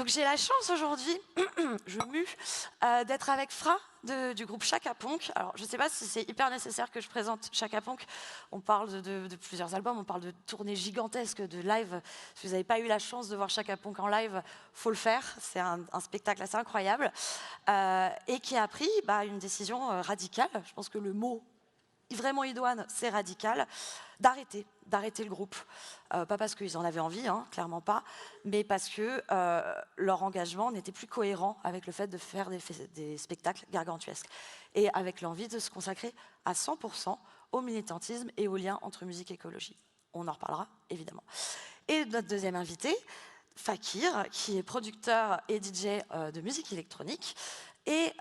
Donc j'ai la chance aujourd'hui, je mue, d'être avec Fra du groupe Chaka Ponk. Alors je ne sais pas si c'est hyper nécessaire que je présente Chaka Ponk. On parle de plusieurs albums, on parle de tournées gigantesques, de live. Si vous n'avez pas eu la chance de voir Chaka Ponk en live, faut le faire. C'est un spectacle assez incroyable et qui a pris une décision radicale. Je pense que le mot vraiment idoine, c'est radical, d'arrêter le groupe. Pas parce qu'ils en avaient envie, hein, clairement pas, mais parce que leur engagement n'était plus cohérent avec le fait de faire des spectacles gargantuesques et avec l'envie de se consacrer à 100% au militantisme et au lien entre musique et écologie. On en reparlera, évidemment. Et notre deuxième invité, Fakir, qui est producteur et DJ de musique électronique. Et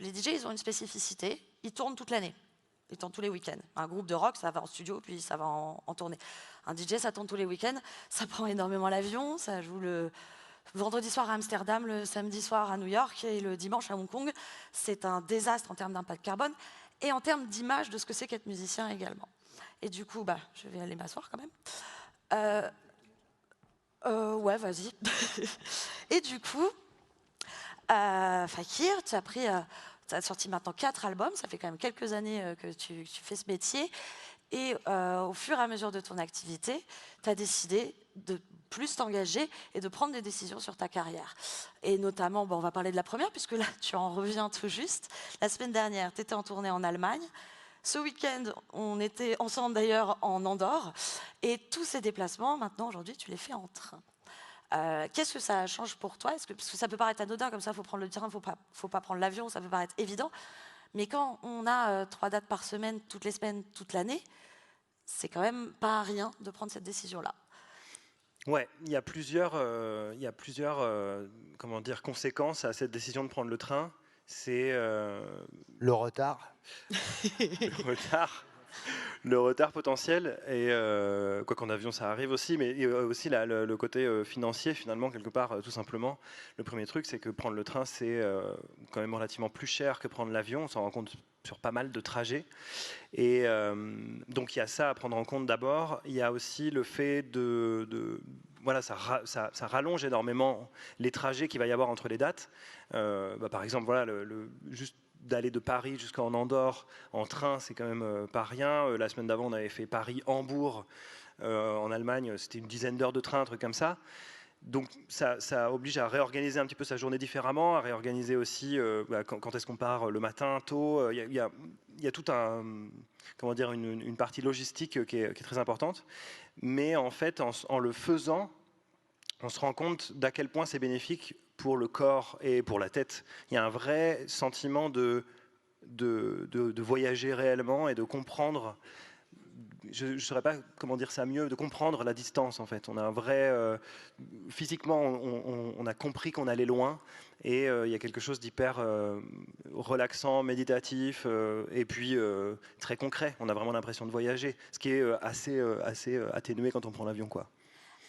les DJ, ils ont une spécificité, ils tournent toute l'année. Ils tournent tous les week-ends. Un groupe de rock, ça va en studio, puis ça va en tournée. Un DJ, ça tourne tous les week-ends, ça prend énormément l'avion, ça joue le vendredi soir à Amsterdam, le samedi soir à New York et le dimanche à Hong Kong. C'est un désastre en termes d'impact carbone et en termes d'image de ce que c'est qu'être musicien également. Et du coup, je vais aller m'asseoir quand même. Ouais, vas-y. Et du coup, Fakir, tu as pris... tu as sorti maintenant 4 albums, ça fait quand même quelques années que tu fais ce métier. Et au fur et à mesure de ton activité, tu as décidé de plus t'engager et de prendre des décisions sur ta carrière. Et notamment, on va parler de la première, puisque là, tu en reviens tout juste. La semaine dernière, tu étais en tournée en Allemagne. Ce week-end, on était ensemble d'ailleurs en Andorre. Et tous ces déplacements, maintenant, aujourd'hui, tu les fais en train. Qu'est-ce que ça change pour toi? Parce que ça peut paraître anodin, comme ça, il faut prendre le train, faut pas prendre l'avion, ça peut paraître évident. Mais quand on a 3 dates par semaine, toutes les semaines, toute l'année, c'est quand même pas rien de prendre cette décision-là. Ouais, il y a plusieurs comment dire, conséquences à cette décision de prendre le train. C'est le retard. Le retard. Le retard potentiel, et quoi qu'en avion ça arrive aussi, mais aussi le côté financier finalement, quelque part, tout simplement. Le premier truc, c'est que prendre le train, c'est quand même relativement plus cher que prendre l'avion, on s'en rend compte sur pas mal de trajets. Et donc il y a ça à prendre en compte d'abord. Il y a aussi le fait voilà, ça rallonge énormément les trajets qu'il va y avoir entre les dates. Par exemple, voilà, juste d'aller de Paris jusqu'en Andorre en train, c'est quand même pas rien. La semaine d'avant, on avait fait Paris-Hambourg en Allemagne, c'était une dizaine d'heures de train, un truc comme ça. Donc ça oblige à réorganiser un petit peu sa journée différemment, à réorganiser aussi quand est-ce qu'on part le matin, tôt. Il y a tout comment dire, une partie logistique qui est très importante. Mais en fait, en le faisant, on se rend compte d'à quel point c'est bénéfique pour le corps et pour la tête. Il y a un vrai sentiment de voyager réellement et de comprendre, je ne saurais pas comment dire ça mieux, de comprendre la distance en fait. On a un vrai... physiquement, on a compris qu'on allait loin et il y a quelque chose d'hyper relaxant, méditatif et puis très concret. On a vraiment l'impression de voyager, ce qui est assez atténué quand on prend l'avion, quoi.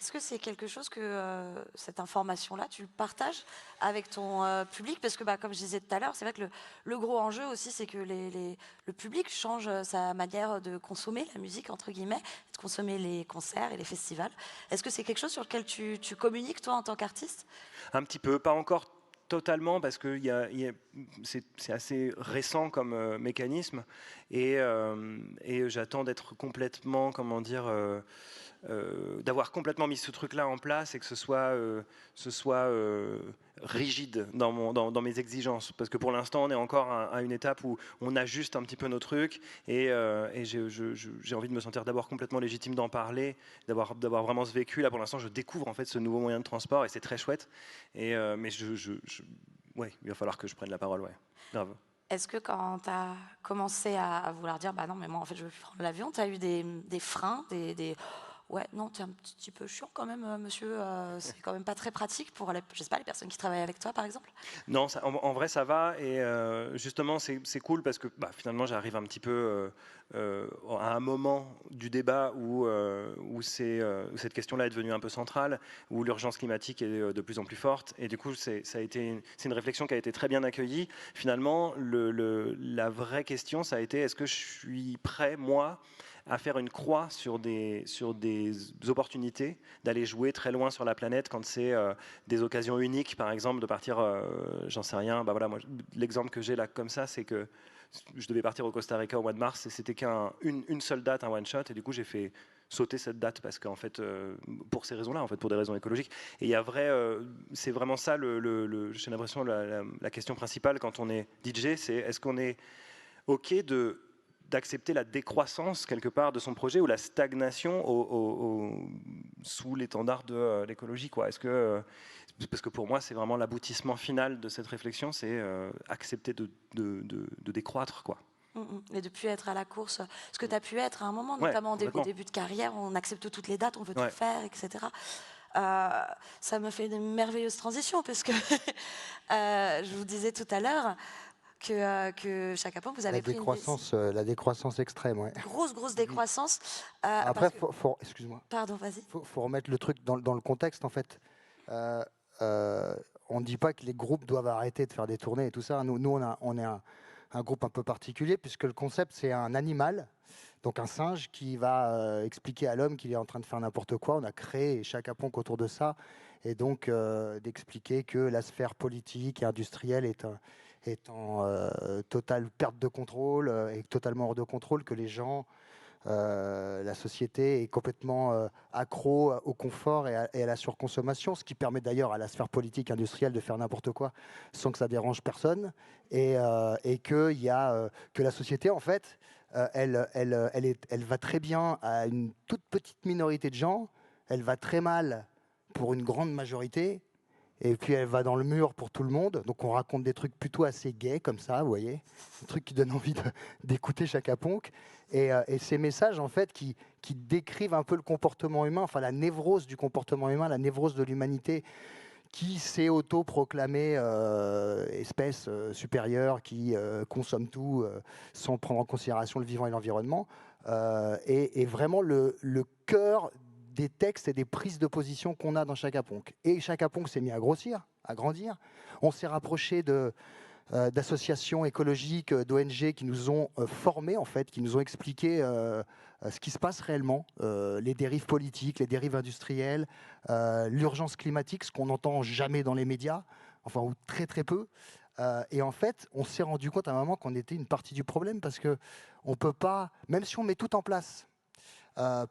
Est-ce que c'est quelque chose que cette information-là, tu le partages avec ton public? Parce que, comme je disais tout à l'heure, c'est vrai que le gros enjeu aussi, c'est que le public change sa manière de consommer la musique, entre guillemets, de consommer les concerts et les festivals. Est-ce que c'est quelque chose sur lequel tu communiques, toi, en tant qu'artiste? Un petit peu, pas encore totalement, parce que c'est assez récent comme mécanisme, et j'attends d'être complètement, comment dire, d'avoir complètement mis ce truc-là en place et que ce soit rigide dans mes exigences. Parce que pour l'instant, on est encore à une étape où on ajuste un petit peu nos trucs et j'ai envie de me sentir d'abord complètement légitime d'en parler, d'avoir vraiment ce vécu. Là, pour l'instant, je découvre en fait ce nouveau moyen de transport et c'est très chouette. Mais ouais, il va falloir que je prenne la parole, ouais. Grave. Est-ce que quand tu as commencé à vouloir dire, non, mais moi, en fait, je veux plus prendre l'avion, tu as eu des freins, ouais, non, t'es un petit peu chiant quand même, monsieur. C'est quand même pas très pratique pour, je sais pas, les personnes qui travaillent avec toi, par exemple. Non, en vrai, ça va. Et justement, c'est cool parce que finalement, j'arrive un petit peu à un moment du débat où cette question-là est devenue un peu centrale, où l'urgence climatique est de plus en plus forte. Et du coup, c'est une réflexion qui a été très bien accueillie. Finalement, la vraie question, ça a été, est-ce que je suis prêt, moi, à faire une croix sur des opportunités d'aller jouer très loin sur la planète quand c'est des occasions uniques, par exemple, de partir, j'en sais rien, bah voilà, moi, l'exemple que j'ai là comme ça, c'est que je devais partir au Costa Rica au mois de mars et c'était qu'une seule date, un one shot, et du coup j'ai fait sauter cette date parce qu'en fait, pour ces raisons-là, en fait, pour des raisons écologiques. Et il y a c'est vraiment ça, j'ai l'impression, la question principale quand on est DJ, c'est est-ce qu'on est OK d'accepter la décroissance quelque part de son projet ou la stagnation sous l'étendard de l'écologie, quoi. Parce que pour moi, c'est vraiment l'aboutissement final de cette réflexion, c'est accepter de décroître, quoi. Et de plus être à la course, ce que tu as pu être à un moment, Ouais, notamment au complètement. début de carrière, on accepte toutes les dates, on veut Ouais. tout faire, etc. Ça me fait une merveilleuse transition, parce que je vous disais tout à l'heure que Chaka Ponk, vous avez pris la décroissance extrême, ouais. une grosse décroissance. Après, excuse-moi. Pardon, vas-y. Faut remettre le truc dans le contexte, en fait. On ne dit pas que les groupes doivent arrêter de faire des tournées et tout ça. Nous on est un groupe un peu particulier, puisque le concept, c'est un animal, donc un singe qui va expliquer à l'homme qu'il est en train de faire n'importe quoi. On a créé Chaka Ponk autour de ça, et donc d'expliquer que la sphère politique et industrielle est en totale perte de contrôle, est totalement hors de contrôle, que les gens, la société est complètement accro au confort et à la surconsommation, ce qui permet d'ailleurs à la sphère politique industrielle de faire n'importe quoi sans que ça dérange personne, et que la société, en fait, elle va très bien à une toute petite minorité de gens, elle va très mal pour une grande majorité, et puis elle va dans le mur pour tout le monde. Donc on raconte des trucs plutôt assez gays comme ça, vous voyez, des trucs qui donnent envie d'écouter Chaka Ponk. Et ces messages, en fait, qui décrivent un peu le comportement humain, enfin la névrose du comportement humain, la névrose de l'humanité, qui s'est auto-proclamée espèce supérieure, qui consomme tout sans prendre en considération le vivant et l'environnement, est vraiment le cœur des textes et des prises de position qu'on a dans Chaka Ponk. Et Chaka Ponk s'est mis à grossir, à grandir. On s'est rapproché d'associations écologiques, d'ONG qui nous ont formés, en fait, qui nous ont expliqué ce qui se passe réellement, les dérives politiques, les dérives industrielles, l'urgence climatique, ce qu'on n'entend jamais dans les médias, enfin, ou très très peu. Et en fait, on s'est rendu compte à un moment qu'on était une partie du problème, parce qu'on ne peut pas, même si on met tout en place,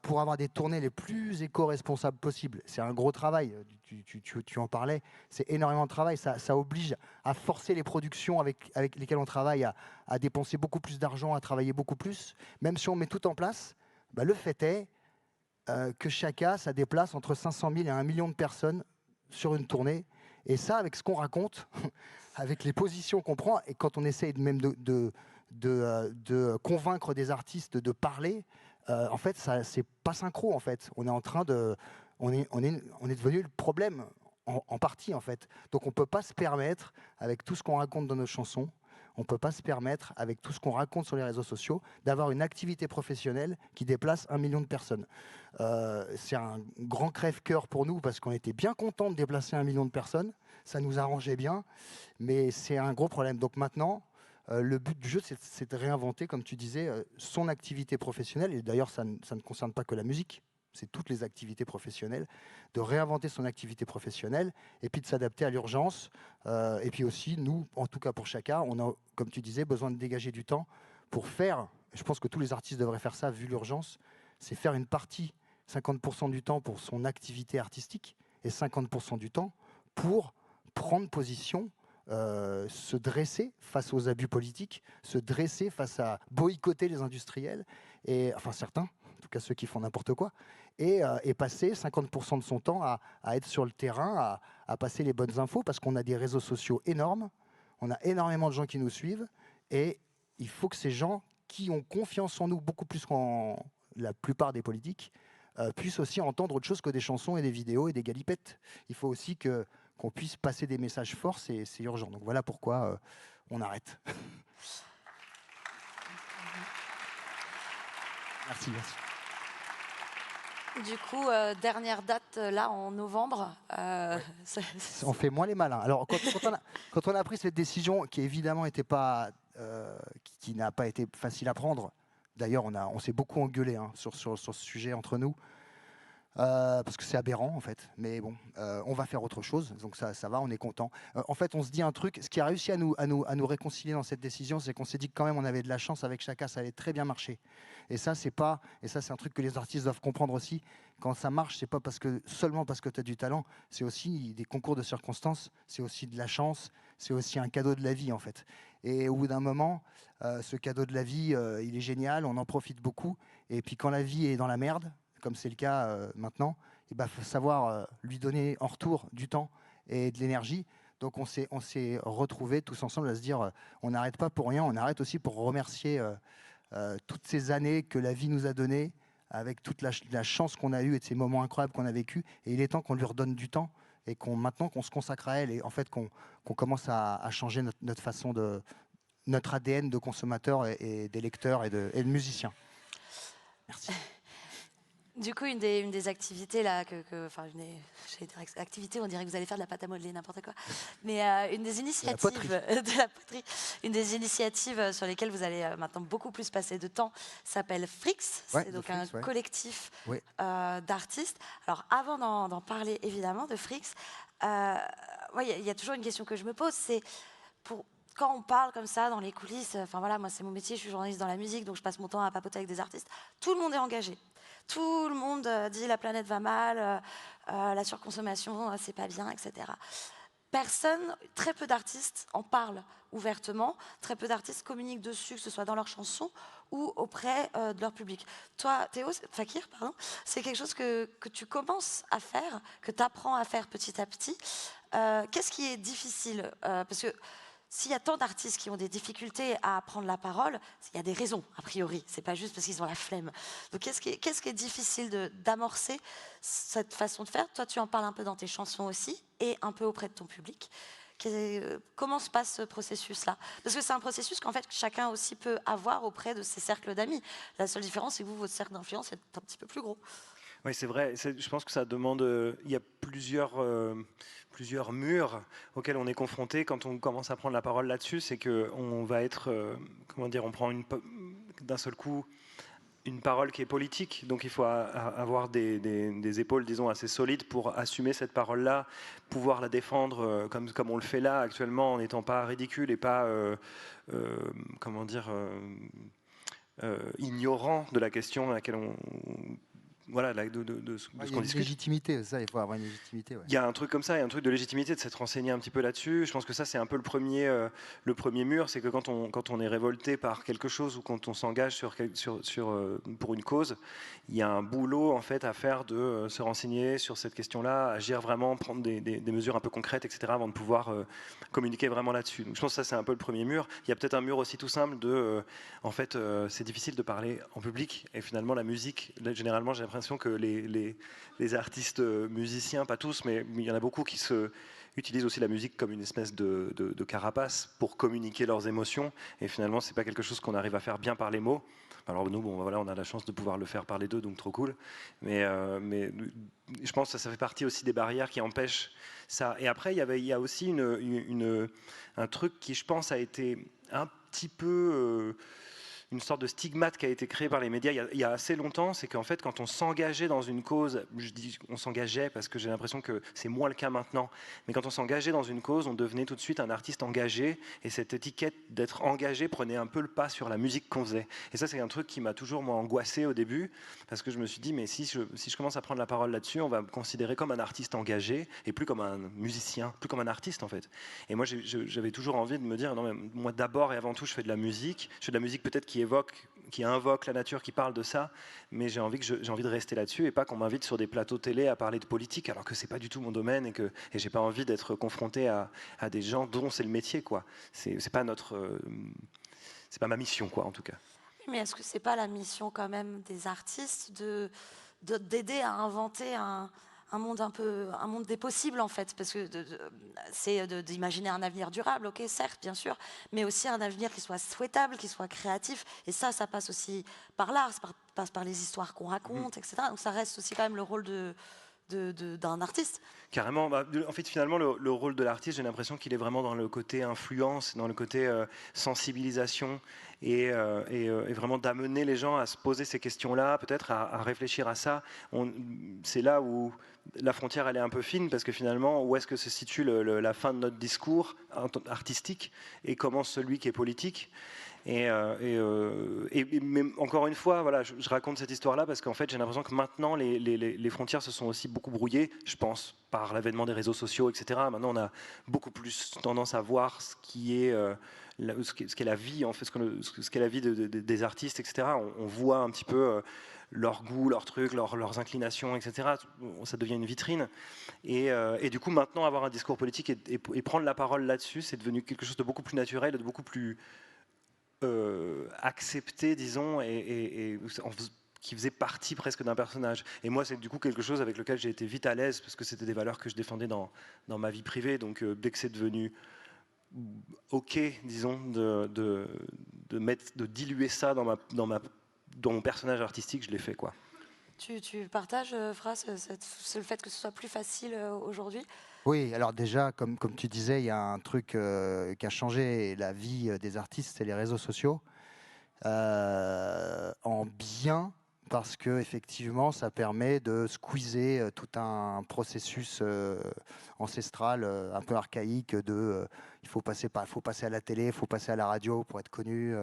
pour avoir des tournées les plus éco-responsables possibles. C'est un gros travail, tu en parlais, c'est énormément de travail, ça oblige à forcer les productions avec lesquelles on travaille à dépenser beaucoup plus d'argent, à travailler beaucoup plus. Même si on met tout en place, bah, le fait est que Chaka, ça déplace entre 500 000 et 1 million de personnes sur une tournée. Et ça, avec ce qu'on raconte, avec les positions qu'on prend, et quand on essaye même de convaincre des artistes de parler, en fait, ça, c'est pas synchro. En fait, on est devenu le problème en partie, en fait. Donc, on peut pas se permettre, avec tout ce qu'on raconte dans nos chansons, on peut pas se permettre, avec tout ce qu'on raconte sur les réseaux sociaux, d'avoir une activité professionnelle qui déplace 1 million de personnes. C'est un grand crève-cœur pour nous, parce qu'on était bien contents de déplacer 1 million de personnes. Ça nous arrangeait bien, mais c'est un gros problème. Donc maintenant, le but du jeu, c'est de réinventer, comme tu disais, son activité professionnelle. Et d'ailleurs, ça ne concerne pas que la musique, c'est toutes les activités professionnelles, de réinventer son activité professionnelle et puis de s'adapter à l'urgence. Et puis aussi, nous, en tout cas pour Chaka, on a, comme tu disais, besoin de dégager du temps pour faire, je pense que tous les artistes devraient faire ça, vu l'urgence, c'est faire une partie, 50% du temps pour son activité artistique et 50% du temps pour prendre position, se dresser face aux abus politiques, se dresser face à boycotter les industriels, et, enfin certains, en tout cas ceux qui font n'importe quoi, et passer 50% de son temps à être sur le terrain, à passer les bonnes infos, parce qu'on a des réseaux sociaux énormes, on a énormément de gens qui nous suivent, et il faut que ces gens qui ont confiance en nous beaucoup plus qu'en la plupart des politiques puissent aussi entendre autre chose que des chansons et des vidéos et des galipettes. Il faut aussi qu'on puisse passer des messages forts, c'est urgent. Donc voilà pourquoi on arrête. Merci. Du coup, dernière date, là, en novembre. Ouais. On fait moins les malins. Alors, quand on a pris cette décision, qui évidemment n'était pas, qui n'a pas été facile à prendre, D'ailleurs, on s'est beaucoup engueulé sur ce sujet entre nous. Parce que c'est aberrant en fait, mais bon, on va faire autre chose, donc ça va, on est content. En fait, on se dit un truc, ce qui a réussi à nous réconcilier dans cette décision, c'est qu'on s'est dit que quand même on avait de la chance avec Chaka, ça allait très bien marcher. Et ça, c'est un truc que les artistes doivent comprendre aussi. Quand ça marche, c'est pas seulement parce que tu as du talent, c'est aussi des concours de circonstances, c'est aussi de la chance, c'est aussi un cadeau de la vie en fait. Et au bout d'un moment, ce cadeau de la vie, il est génial, on en profite beaucoup. Et puis quand la vie est dans la merde, comme c'est le cas maintenant, il faut savoir lui donner en retour du temps et de l'énergie. Donc on s'est retrouvés tous ensemble à se dire on n'arrête pas pour rien, on arrête aussi pour remercier toutes ces années que la vie nous a données, avec toute la chance qu'on a eue et de ces moments incroyables qu'on a vécus. Et il est temps qu'on lui redonne du temps et maintenant qu'on se consacre à elle et en fait qu'on commence à changer notre façon notre ADN de consommateur et d'électeur et de musicien. Merci. Du coup, une des activités là, activité, on dirait que vous allez faire de la pâte à modeler, n'importe quoi. Mais une des initiatives de la poterie, une des initiatives sur lesquelles vous allez maintenant beaucoup plus passer de temps, s'appelle Frix. C'est donc un collectif d'artistes. Alors, avant d'en parler évidemment de Frix, il y a toujours une question que je me pose, c'est quand on parle comme ça dans les coulisses, enfin voilà, moi c'est mon métier, je suis journaliste dans la musique, donc je passe mon temps à papoter avec des artistes. Tout le monde est engagé. Tout le monde dit la planète va mal, la surconsommation, c'est pas bien, etc. Très peu d'artistes en parlent ouvertement, très peu d'artistes communiquent dessus, que ce soit dans leurs chansons ou auprès de leur public. Toi, Théo, Fakir, pardon, c'est quelque chose que tu commences à faire, que tu apprends à faire petit à petit. Qu'est-ce qui est difficile parce que s'il y a tant d'artistes qui ont des difficultés à prendre la parole, il y a des raisons, a priori. C'est pas juste parce qu'ils ont la flemme. Donc, qu'est-ce qui est difficile d'amorcer cette façon de faire? Toi, tu en parles un peu dans tes chansons aussi, et un peu auprès de ton public. Comment se passe ce processus-là? Parce que c'est un processus qu'en fait, chacun aussi peut avoir auprès de ses cercles d'amis. La seule différence, c'est que vous, votre cercle d'influence est un petit peu plus gros. Oui, c'est vrai. Je pense que ça demande. Il y a plusieurs murs auxquels on est confronté quand on commence à prendre la parole là-dessus. C'est qu'on va être. Comment dire? On prend d'un seul coup une parole qui est politique. Donc il faut avoir des épaules, disons, assez solides pour assumer cette parole-là, pouvoir la défendre comme on le fait là actuellement, en n'étant pas ridicule et pas. Comment dire? Ignorant de la question à laquelle voilà, de ce qu'on discute. Légitimité, ça, il faut avoir une légitimité. Il y a un truc comme ça, il y a un truc de légitimité, de s'être renseigné un petit peu là-dessus. Je pense que ça, c'est un peu le premier mur, c'est que quand on est révolté par quelque chose ou quand on s'engage pour une cause, il y a un boulot en fait à faire de se renseigner sur cette question-là, agir vraiment, prendre des mesures un peu concrètes, etc., avant de pouvoir communiquer vraiment là-dessus. Donc je pense que ça, c'est un peu le premier mur. Il y a peut-être un mur aussi tout simple en fait, c'est difficile de parler en public et finalement la musique, généralement, j'ai l'impression que les artistes musiciens, pas tous, mais il y en a beaucoup qui utilisent aussi la musique comme une espèce de carapace pour communiquer leurs émotions. Et finalement, c'est pas quelque chose qu'on arrive à faire bien par les mots. Alors nous, voilà, on a la chance de pouvoir le faire par les deux, donc trop cool. Mais je pense que ça fait partie aussi des barrières qui empêchent ça. Et après, il y a aussi un truc qui, je pense, a été un petit peu une sorte de stigmate qui a été créé par les médias il y a assez longtemps, c'est qu'en fait, quand on s'engageait dans une cause, je dis on s'engageait parce que j'ai l'impression que c'est moins le cas maintenant, mais quand on s'engageait dans une cause, on devenait tout de suite un artiste engagé, et cette étiquette d'être engagé prenait un peu le pas sur la musique qu'on faisait. Et ça, c'est un truc qui m'a toujours, moi, angoissé au début, parce que je me suis dit, mais si je commence à prendre la parole là-dessus, on va me considérer comme un artiste engagé, et plus comme un musicien, plus comme un artiste, en fait. Et moi, j'avais toujours envie de me dire, non, mais moi, d'abord et avant tout, je fais de la musique peut-être qui invoque la nature, qui parle de ça, mais j'ai envie de rester là-dessus et pas qu'on m'invite sur des plateaux télé à parler de politique alors que c'est pas du tout mon domaine et j'ai pas envie d'être confronté à des gens dont c'est le métier, quoi. C'est pas c'est pas ma mission, quoi, en tout cas. Mais est-ce que c'est pas la mission quand même des artistes d'aider à inventer un monde des possibles, en fait, parce que c'est d'imaginer un avenir durable, ok, certes, bien sûr, mais aussi un avenir qui soit souhaitable, qui soit créatif, et ça passe aussi par l'art, ça passe par les histoires qu'on raconte, etc. Donc ça reste aussi quand même le rôle de d'un artiste. Carrément. En fait, finalement, le rôle de l'artiste, j'ai l'impression qu'il est vraiment dans le côté influence, dans le côté sensibilisation et vraiment d'amener les gens à se poser ces questions-là, peut-être à réfléchir à ça. C'est là où la frontière elle est un peu fine parce que finalement, où est-ce que se situe la fin de notre discours artistique et commence celui qui est politique. Mais encore une fois, voilà, je raconte cette histoire-là parce qu'en fait, j'ai l'impression que maintenant, les frontières se sont aussi beaucoup brouillées, je pense, par l'avènement des réseaux sociaux, etc. Maintenant, on a beaucoup plus tendance à voir ce qui est ce qu'est la vie, en fait, ce qu'est la vie des artistes, etc. On voit un petit peu leurs goûts, leurs trucs, leurs inclinations, etc. Ça devient une vitrine. Et du coup, maintenant, avoir un discours politique et prendre la parole là-dessus, c'est devenu quelque chose de beaucoup plus naturel, de beaucoup plus accepté, disons, qui faisait partie presque d'un personnage. Et moi, c'est du coup quelque chose avec lequel j'ai été vite à l'aise, parce que c'était des valeurs que je défendais dans ma vie privée. Donc dès que c'est devenu OK, disons, de diluer ça dans mon personnage artistique, je l'ai fait, quoi. Tu partages, Fra, le fait que ce soit plus facile aujourd'hui? Oui, alors déjà, comme tu disais, il y a un truc qui a changé la vie des artistes, c'est les réseaux sociaux. En bien, parce que effectivement, ça permet de squeezer tout un processus ancestral, un peu archaïque il faut passer à la télé, il faut passer à la radio pour être connu.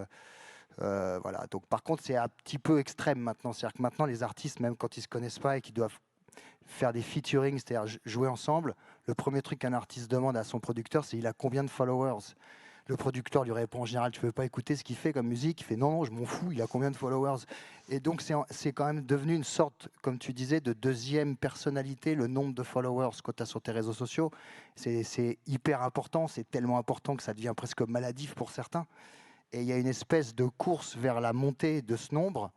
Voilà. Donc, par contre, c'est un petit peu extrême maintenant. C'est-à-dire que maintenant, les artistes, même quand ils se connaissent pas et qu'ils doivent faire des featuring, c'est-à-dire jouer ensemble, le premier truc qu'un artiste demande à son producteur, c'est il a combien de followers. Le producteur lui répond en général, tu veux pas écouter ce qu'il fait comme musique? Il fait non, je m'en fous, il a combien de followers? Et donc c'est quand même devenu une sorte, comme tu disais, de deuxième personnalité, le nombre de followers que tu as sur tes réseaux sociaux. C'est hyper important, c'est tellement important que ça devient presque maladif pour certains. Et il y a une espèce de course vers la montée de ce nombre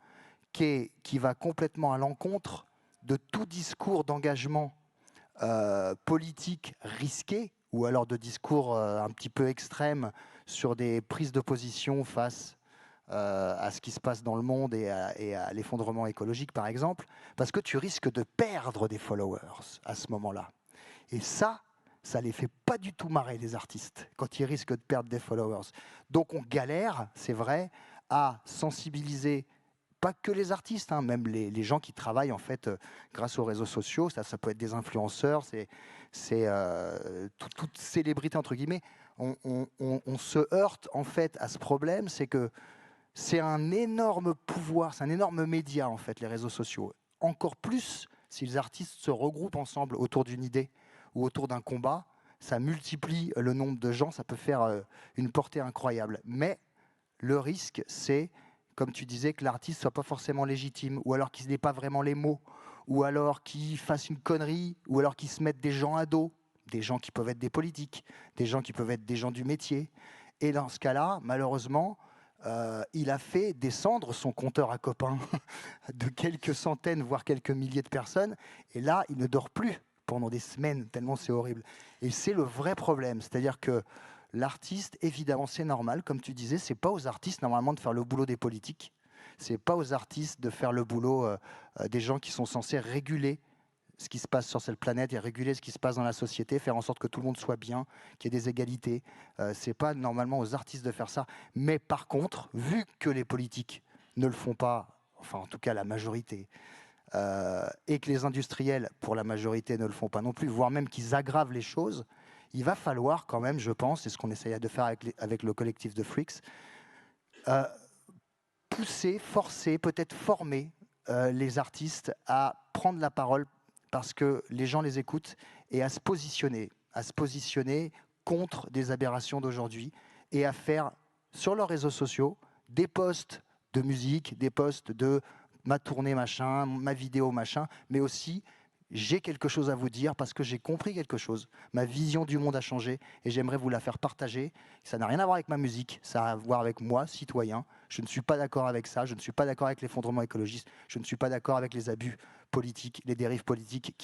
qui va complètement à l'encontre de tout discours d'engagement politique risqué, ou alors de discours un petit peu extrêmes sur des prises de position face à ce qui se passe dans le monde et à l'effondrement écologique, par exemple, parce que tu risques de perdre des followers à ce moment-là. Et ça les fait pas du tout marrer, les artistes, quand ils risquent de perdre des followers. Donc on galère, c'est vrai, à sensibiliser pas que les artistes, hein, même les gens qui travaillent en fait grâce aux réseaux sociaux. Ça peut être des influenceurs, c'est toute célébrité entre guillemets. On se heurte en fait à ce problème, c'est que c'est un énorme pouvoir, c'est un énorme média en fait, les réseaux sociaux. Encore plus si les artistes se regroupent ensemble autour d'une idée ou autour d'un combat, ça multiplie le nombre de gens, ça peut faire une portée incroyable. Mais le risque, c'est, comme tu disais, que l'artiste ne soit pas forcément légitime, ou alors qu'il n'ait pas vraiment les mots, ou alors qu'il fasse une connerie, ou alors qu'il se mette des gens à dos, des gens qui peuvent être des politiques, des gens qui peuvent être des gens du métier. Et dans ce cas-là, malheureusement, il a fait descendre son compteur à copains de quelques centaines, voire quelques milliers de personnes, et là, il ne dort plus pendant des semaines, tellement c'est horrible. Et c'est le vrai problème, c'est-à-dire que l'artiste, évidemment, c'est normal, comme tu disais, c'est pas aux artistes normalement de faire le boulot des politiques, c'est pas aux artistes de faire le boulot des gens qui sont censés réguler ce qui se passe sur cette planète et réguler ce qui se passe dans la société, faire en sorte que tout le monde soit bien, qu'il y ait des égalités. C'est pas normalement aux artistes de faire ça. Mais par contre, vu que les politiques ne le font pas, enfin en tout cas la majorité, et que les industriels, pour la majorité, ne le font pas non plus, voire même qu'ils aggravent les choses, il va falloir quand même, je pense, c'est ce qu'on essayait de faire avec le collectif de Freaks, pousser, forcer, peut-être former les artistes à prendre la parole parce que les gens les écoutent et à se positionner contre des aberrations d'aujourd'hui et à faire sur leurs réseaux sociaux des posts de musique, des posts de ma tournée machin, ma vidéo machin, mais aussi j'ai quelque chose à vous dire parce que j'ai compris quelque chose. Ma vision du monde a changé et j'aimerais vous la faire partager. Ça n'a rien à voir avec ma musique, ça a à voir avec moi, citoyen. Je ne suis pas d'accord avec ça, je ne suis pas d'accord avec l'effondrement écologiste, je ne suis pas d'accord avec les abus politiques, les dérives politiques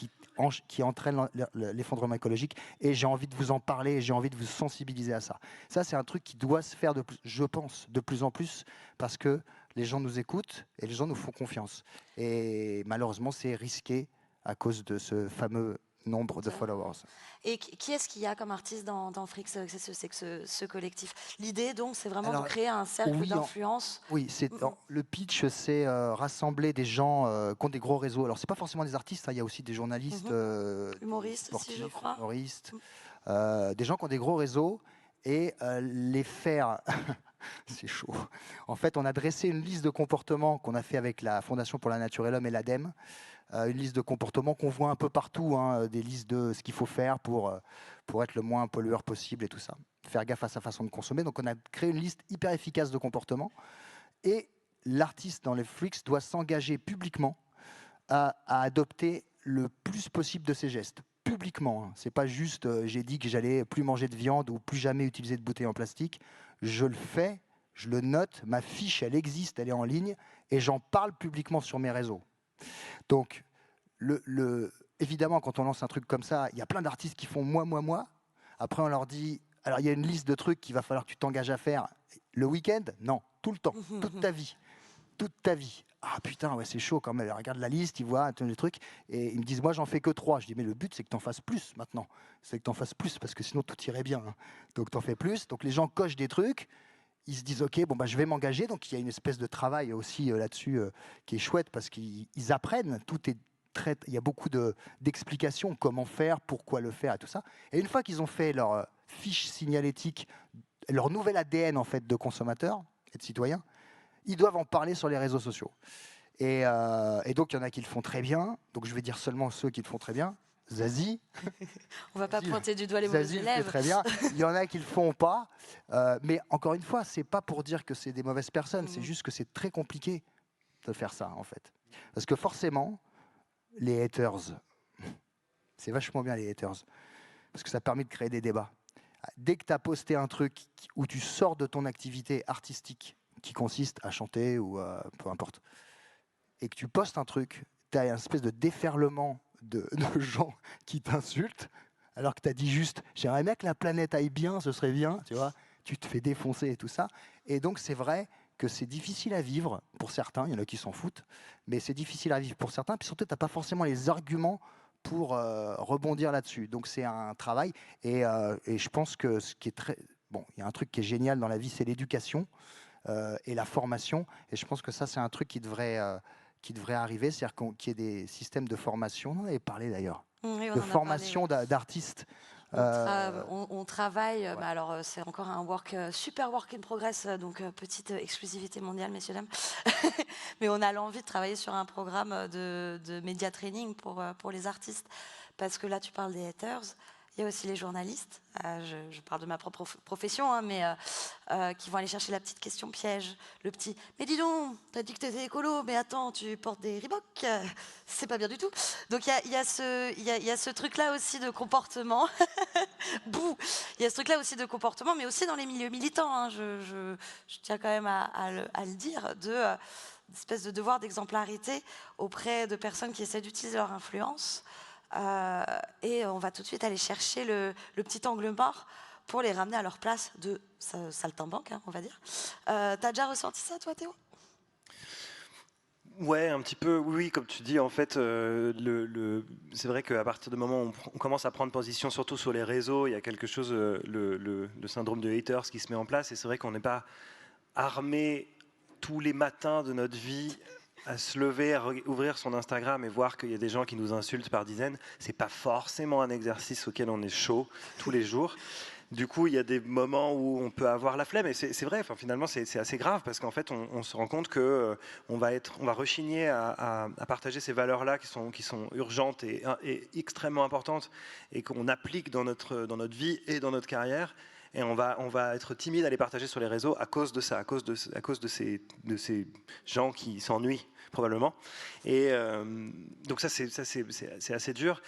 qui entraînent l'effondrement écologique et j'ai envie de vous en parler et j'ai envie de vous sensibiliser à ça. Ça, c'est un truc qui doit se faire, je pense, de plus en plus parce que les gens nous écoutent et les gens nous font confiance. Et malheureusement, c'est risqué à cause de ce fameux nombre de followers. Et qui est-ce qu'il y a comme artiste dans Frix? C'est que ce collectif. L'idée, donc, c'est vraiment Alors, de créer un cercle d'influence. Oui, le pitch, c'est rassembler des gens qui ont des gros réseaux. Alors, c'est pas forcément des artistes, hein, il y a aussi des journalistes, Humoristes, sportifs, si je crois. humoristes, des gens qui ont des gros réseaux et les faire. C'est chaud. En fait, on a dressé une liste de comportements qu'on a fait avec la Fondation pour la Nature et l'Homme et l'ADEME. Une liste de comportements qu'on voit un peu partout, hein, des listes de ce qu'il faut faire pour être le moins pollueur possible et tout ça. Faire gaffe à sa façon de consommer. Donc, on a créé une liste hyper efficace de comportements. Et l'artiste dans les Freaks doit s'engager publiquement à adopter le plus possible de ces gestes. Publiquement. Hein. C'est pas juste j'ai dit que j'allais plus manger de viande ou plus jamais utiliser de bouteilles en plastique. Je le fais, je le note, ma fiche, elle existe, elle est en ligne, et j'en parle publiquement sur mes réseaux. Donc, évidemment, quand on lance un truc comme ça, il y a plein d'artistes qui font moi. Après, on leur dit, alors il y a une liste de trucs qu'il va falloir que tu t'engages à faire. Le week-end? Non, tout le temps, toute ta vie. Toute ta vie. Ah putain, ouais, c'est chaud quand même. Regarde la liste, ils voient les trucs, et ils me disent, moi, j'en fais que 3. Je dis, mais le but, c'est que tu en fasses plus maintenant. C'est que tu en fasses plus, parce que sinon, tout irait bien. Hein. Donc, tu en fais plus. Donc, les gens cochent des trucs. Ils se disent, OK, bon, bah, je vais m'engager. Donc, il y a une espèce de travail aussi là-dessus qui est chouette parce qu'ils apprennent. Il y a beaucoup d'explications, comment faire, pourquoi le faire et tout ça. Et une fois qu'ils ont fait leur fiche signalétique, leur nouvel ADN en fait, de consommateurs et de citoyens, ils doivent en parler sur les réseaux sociaux. Et donc, il y en a qui le font très bien. Donc, je vais dire seulement ceux qui le font très bien. Zazie. On va pas pointer du doigt les mauvais Zazie élèves. le fait très bien. Il y en a qui le font pas. Mais encore une fois, c'est pas pour dire que c'est des mauvaises personnes. C'est juste que c'est très compliqué de faire ça, en fait. Parce que forcément, les haters, c'est vachement bien les haters. Parce que ça permet de créer des débats. Dès que tu as posté un truc où tu sors de ton activité artistique, qui consiste à chanter ou peu importe, et que tu postes un truc, tu as une espèce de déferlement de gens qui t'insultent, alors que tu as dit juste « j'aimerais bien que la planète aille bien, ce serait bien », tu vois, tu te fais défoncer et tout ça. Et donc c'est vrai que c'est difficile à vivre pour certains, il y en a qui s'en foutent, mais c'est difficile à vivre pour certains, puis surtout tu n'as pas forcément les arguments pour rebondir là-dessus. Donc c'est un travail, et je pense que ce qui est très... Bon, il y a un truc qui est génial dans la vie, c'est l'éducation et la formation, et je pense que ça c'est un truc qui devrait arriver, c'est-à-dire qu'il y ait des systèmes de formation, on en avait parlé d'ailleurs, Oui, de formation d'artistes. On travaille, alors c'est encore un super work in progress, donc petite exclusivité mondiale, messieurs, dames. Mais on a l'envie de travailler sur un programme de média training pour les artistes. Parce que là, tu parles des haters. Il y a aussi les journalistes, je parle de ma propre profession, hein, mais qui vont aller chercher la petite question piège, le petit « Mais dis donc, t'as dit que t'étais écolo, mais attends, tu portes des Reebok, c'est pas bien du tout ». Donc il y a ce truc-là aussi de comportement, bouh, il y a ce truc-là aussi de comportement, mais aussi dans les milieux militants, hein, je tiens quand même à le dire, d'espèce de devoir d'exemplarité auprès de personnes qui essaient d'utiliser leur influence. Et on va tout de suite aller chercher le petit angle mort pour les ramener à leur place de saltimbanque, hein, on va dire. T'as déjà ressenti ça, toi, Théo? Ouais, un petit peu, oui, comme tu dis, en fait, c'est vrai qu'à partir du moment où on commence à prendre position, surtout sur les réseaux, il y a quelque chose, le syndrome de haters qui se met en place, et c'est vrai qu'on n'est pas armé tous les matins de notre vie à se lever, à ouvrir son Instagram et voir qu'il y a des gens qui nous insultent par dizaines. C'est pas forcément un exercice auquel on est chaud tous les jours. Du coup, il y a des moments où on peut avoir la flemme, et c'est vrai. Enfin, finalement, c'est assez grave parce qu'en fait, on se rend compte que on va rechigner à partager ces valeurs-là qui sont urgentes et extrêmement importantes et qu'on applique dans notre vie et dans notre carrière. Et on va être timide à les partager sur les réseaux à cause de ça, à cause de ces gens qui s'ennuient probablement. Et donc ça c'est assez dur.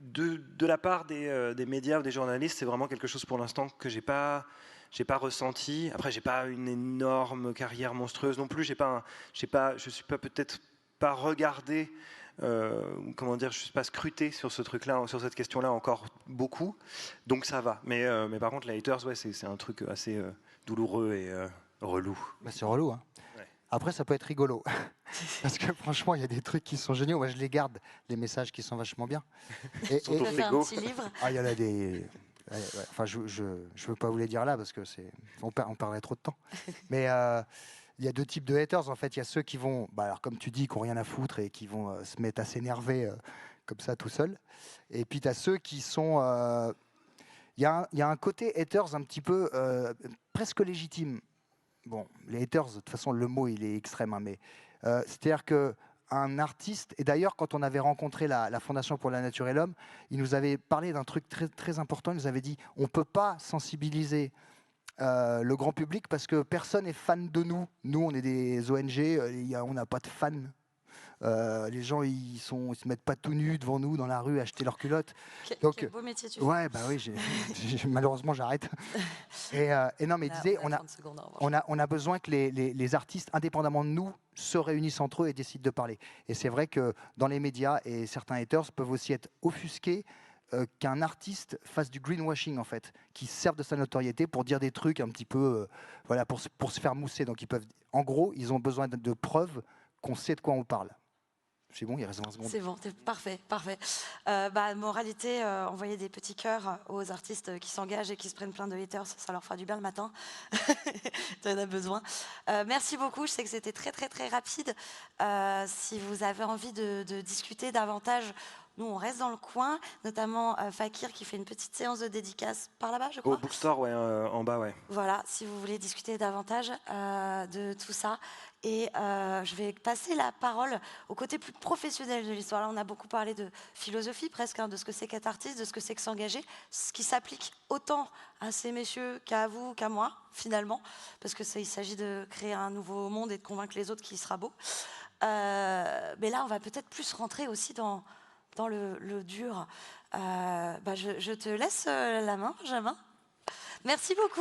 De la part des médias ou des journalistes, c'est vraiment quelque chose pour l'instant que j'ai pas ressenti. Après, j'ai pas une énorme carrière monstrueuse non plus. Je suis pas peut-être pas regardé. Comment dire, je ne suis pas scruté sur ce truc-là, sur cette question-là encore beaucoup, donc ça va. Mais par contre, les haters, ouais, c'est un truc assez douloureux et relou. Bah, c'est relou. Hein. Ouais. Après, ça peut être rigolo. Parce que franchement, il y a des trucs qui sont géniaux. Moi, je les garde, les messages qui sont vachement bien. Et, Sont Tu au peux faire un frigo. petit livre. il y en a des. Ouais, ouais. Enfin, je veux pas vous les dire là parce que on parlerait trop de temps. Mais il y a deux types de haters en fait. Il y a ceux qui vont, bah, alors comme tu dis, qui n'ont rien à foutre et qui vont se mettre à s'énerver comme ça tout seul. Et puis tu as ceux qui sont. Il y a un côté haters un petit peu presque légitime. Bon, les haters, de toute façon, le mot il est extrême, hein, mais c'est-à-dire que un artiste, et d'ailleurs quand on avait rencontré la Fondation pour la Nature et l'Homme, ils nous avaient parlé d'un truc très, très important. Ils nous avaient dit on ne peut pas sensibiliser le grand public parce que personne n'est fan de nous. Nous, on est des ONG, on n'a pas de fans. Les gens, ils se mettent pas tout nus devant nous dans la rue, à acheter leurs culottes. Donc, Quel beau métier tu fais. ouais, bah oui, malheureusement, j'arrête. Et non, mais il disait, On a 30 secondes, en revanche. on a besoin que les artistes, indépendamment de nous, se réunissent entre eux et décident de parler. Et c'est vrai que dans les médias, et certains haters peuvent aussi être offusqués qu'un artiste fasse du greenwashing, en fait, qui serve de sa notoriété pour dire des trucs un petit peu, voilà, pour se faire mousser. Donc, en gros, ils ont besoin de preuves qu'on sait de quoi on parle. C'est bon, il reste 20 secondes. C'est bon, parfait, parfait. Moralité, envoyer des petits cœurs aux artistes qui s'engagent et qui se prennent plein de haters, ça leur fera du bien le matin. Tu en as besoin. Merci beaucoup, je sais que c'était très très très rapide. Si vous avez envie de discuter davantage, nous on reste dans le coin, notamment Fakir qui fait une petite séance de dédicace par là-bas, je crois. Au bookstore, ouais, en bas, ouais. Voilà, si vous voulez discuter davantage de tout ça. Et je vais passer la parole au côté plus professionnel de l'histoire. Là, on a beaucoup parlé de philosophie presque, hein, de ce que c'est qu'être artiste, de ce que c'est que s'engager, ce qui s'applique autant à ces messieurs qu'à vous, qu'à moi, finalement, parce que il s'agit de créer un nouveau monde et de convaincre les autres qu'il sera beau. Mais là, on va peut-être plus rentrer aussi dans le dur. Je te laisse la main, Benjamin. Merci beaucoup.